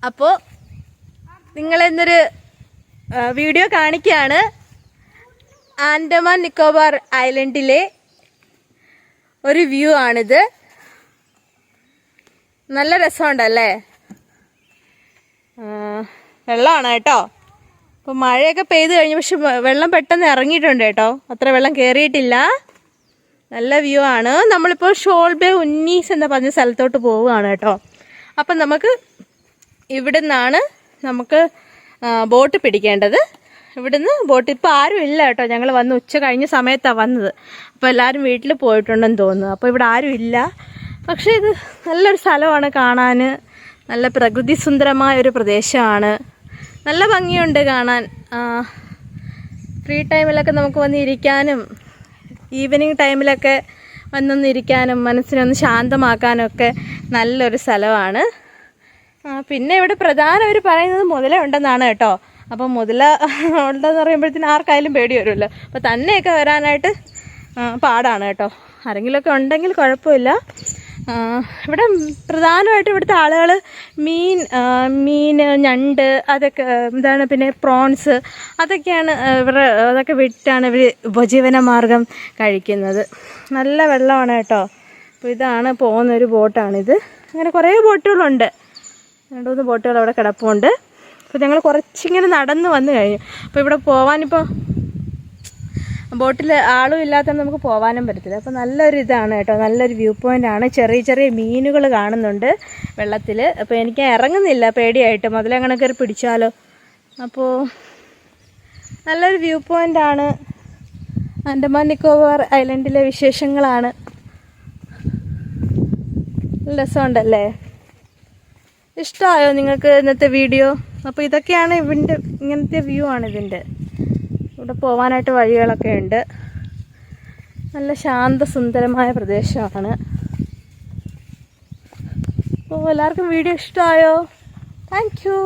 അപ്പോൾ നിങ്ങളിന്നൊരു വീഡിയോ കാണിക്കുകയാണ്. ആൻഡമാൻ നിക്കോബാർ ഐലൻഡിലെ ഒരു വ്യൂ ആണിത്. നല്ല രസമുണ്ടല്ലേ? വെള്ളമാണ് കേട്ടോ. അപ്പോൾ മഴയൊക്കെ പെയ്ത് കഴിഞ്ഞു, പക്ഷെ വെള്ളം പെട്ടെന്ന് ഇറങ്ങിയിട്ടുണ്ട് കേട്ടോ. അത്ര വെള്ളം കയറിയിട്ടില്ല. നല്ല വ്യൂ ആണ്. നമ്മളിപ്പോൾ ഷോൾ ബേ ഉന്നീസ് എന്ന് പറഞ്ഞ സ്ഥലത്തോട്ട് പോവുകയാണ് കേട്ടോ. അപ്പം നമുക്ക് ഇവിടെ നിന്നാണ് നമുക്ക് ബോട്ട് പിടിക്കേണ്ടത്. ഇവിടുന്ന് ബോട്ട് ഇപ്പോൾ ആരും ഇല്ല കേട്ടോ. ഞങ്ങൾ വന്ന് ഉച്ച കഴിഞ്ഞ സമയത്താണ് വന്നത്. അപ്പോൾ എല്ലാവരും വീട്ടിൽ പോയിട്ടുണ്ടെന്ന് തോന്നുന്നു. അപ്പോൾ ഇവിടെ ആരും ഇല്ല. പക്ഷേ ഇത് നല്ലൊരു സ്ഥലമാണ് കാണാൻ. നല്ല പ്രകൃതി സുന്ദരമായൊരു പ്രദേശമാണ്. നല്ല ഭംഗിയുണ്ട് കാണാൻ. ഫ്രീ ടൈമിലൊക്കെ നമുക്ക് വന്നിരിക്കാനും ഈവനിങ് ടൈമിലൊക്കെ വന്നൊന്നിരിക്കാനും മനസ്സിനൊന്ന് ശാന്തമാക്കാനും ഒക്കെ നല്ലൊരു സ്ഥലമാണ്. പിന്നെ ഇവിടെ പ്രധാനം അവർ പറയുന്നത് മുതല ഉണ്ടെന്നാണ് കേട്ടോ. അപ്പോൾ മുതല ഉണ്ടെന്ന് പറയുമ്പോഴത്തേന് ആർക്കായാലും പേടി വരുമല്ലോ. അപ്പോൾ തന്നെയൊക്കെ വരാനായിട്ട് പാടാണ് കേട്ടോ. ആരെങ്കിലുമൊക്കെ ഉണ്ടെങ്കിൽ കുഴപ്പമില്ല. ഇവിടെ പ്രധാനമായിട്ടും ഇവിടുത്തെ ആളുകൾ മീൻ ഞണ്ട് അതൊക്കെ എന്താണ്, പിന്നെ പ്രോൺസ് അതൊക്കെയാണ് അതൊക്കെ വിറ്റാണ് ഇവർ ഉപജീവന മാർഗം കഴിക്കുന്നത്. നല്ല വെള്ളമാണ് കേട്ടോ. അപ്പോൾ ഇതാണ് പോകുന്നൊരു ബോട്ടാണിത്. അങ്ങനെ കുറേ ബോട്ടുകളുണ്ട്. 2-3 ബോട്ടുകൾ അവിടെ കിടപ്പുണ്ട്. അപ്പോൾ ഞങ്ങൾ കുറച്ചിങ്ങനെ നടന്ന് വന്നു കഴിഞ്ഞു. അപ്പോൾ ഇവിടെ പോകാനിപ്പോൾ ബോട്ടിൽ ആളും ഇല്ലാത്തതുകൊണ്ട് നമുക്ക് പോകാനും പറ്റത്തില്ല. അപ്പോൾ നല്ലൊരു ഇതാണ് കേട്ടോ. നല്ലൊരു വ്യൂ പോയിൻ്റാണ്. ചെറിയ ചെറിയ മീനുകൾ കാണുന്നുണ്ട് വെള്ളത്തിൽ. അപ്പോൾ എനിക്ക് ഇറങ്ങുന്നില്ല പേടിയായിട്ട്, മുതലങ്ങനെ കയറി പിടിച്ചാലോ. അപ്പോൾ നല്ലൊരു വ്യൂ പോയിൻ്റാണ്. ആൻഡമാൻ നിക്കോബാർ ഐലൻഡിലെ വിശേഷങ്ങളാണ്. നല്ല രസമുണ്ടല്ലേ? ഇഷ്ടമായോ നിങ്ങൾക്ക് ഇന്നത്തെ വീഡിയോ? അപ്പോൾ ഇതൊക്കെയാണ് ഇങ്ങനത്തെ വ്യൂ ആണ് ഇതിൻ്റെ. ഇവിടെ പോകാനായിട്ട് വഴികളൊക്കെ ഉണ്ട്. നല്ല ശാന്തസുന്ദരമായ പ്രദേശമാണ്. അപ്പോൾ എല്ലാവർക്കും വീഡിയോ ഇഷ്ടമായോ? Thank you.